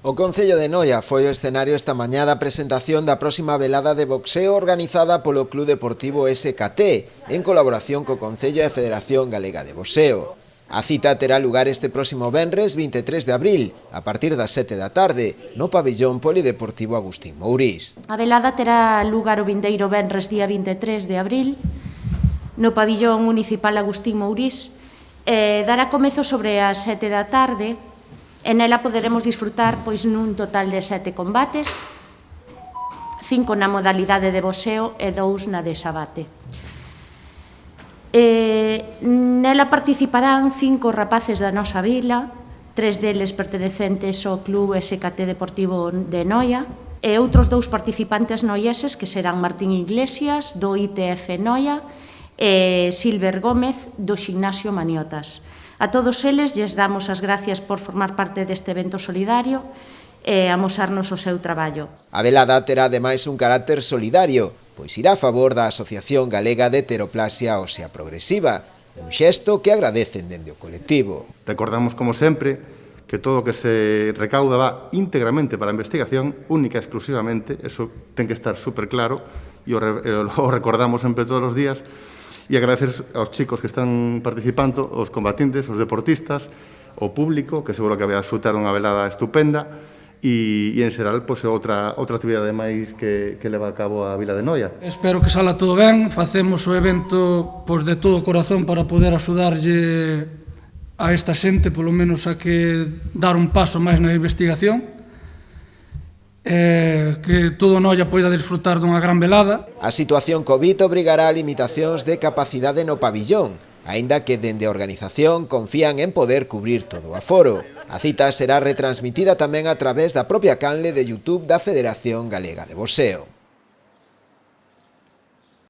O Concello de Noia foi o escenario esta mañá da presentación da próxima velada de boxeo organizada polo Club Deportivo SKT, en colaboración co Concello e Federación Galega de Boxeo. A cita terá lugar este próximo venres 23 de abril, a partir das 7 da tarde, no pabillón polideportivo Agustín Mourís. A velada terá lugar o vindeiro venres día 23 de abril, no pabillón municipal Agustín Mourís, dará comezo sobre as 7 da tarde. E nela poderemos disfrutar nun total de 7 combates, 5 na modalidade de boxeo e 2 na de sabate. Nela participarán 5 rapaces da nosa vila, 3 deles pertenecentes ao Club SKT Deportivo de Noia, e outros 2 participantes noieses que serán Martín Iglesias, do ITF Noia, e Silver Gómez, do Ximnasio Maniotas. A todos eles lles damos as gracias por formar parte deste evento solidario e amosarnos o seu traballo. A velada terá ademais un carácter solidario, pois irá a favor da Asociación Galega de Heteroplasia Ósea Progresiva, un xesto que agradecen dende o colectivo. Recordamos, como sempre, que todo o que se recauda va íntegramente para a investigación, única e exclusivamente, eso ten que estar super claro, e o recordamos sempre todos os días, e agradecer aos chicos que están participando, os combatientes, os deportistas, o público, que seguro que vai a disfrutar unha velada estupenda, e en xeral, pois, outra actividade máis que leva a cabo a Vila de Noia. Espero que sala todo ben, facemos o evento de todo o corazón para poder axudarlle a esta xente, polo menos a que dar un paso máis na investigación, que todo Noia poida disfrutar dunha gran velada. A situación COVID obrigará a limitacións de capacidade no pabillón, aínda que dende a organización confían en poder cubrir todo o aforo. A cita será retransmitida tamén a través da propia canle de YouTube da Federación Galega de Boxeo.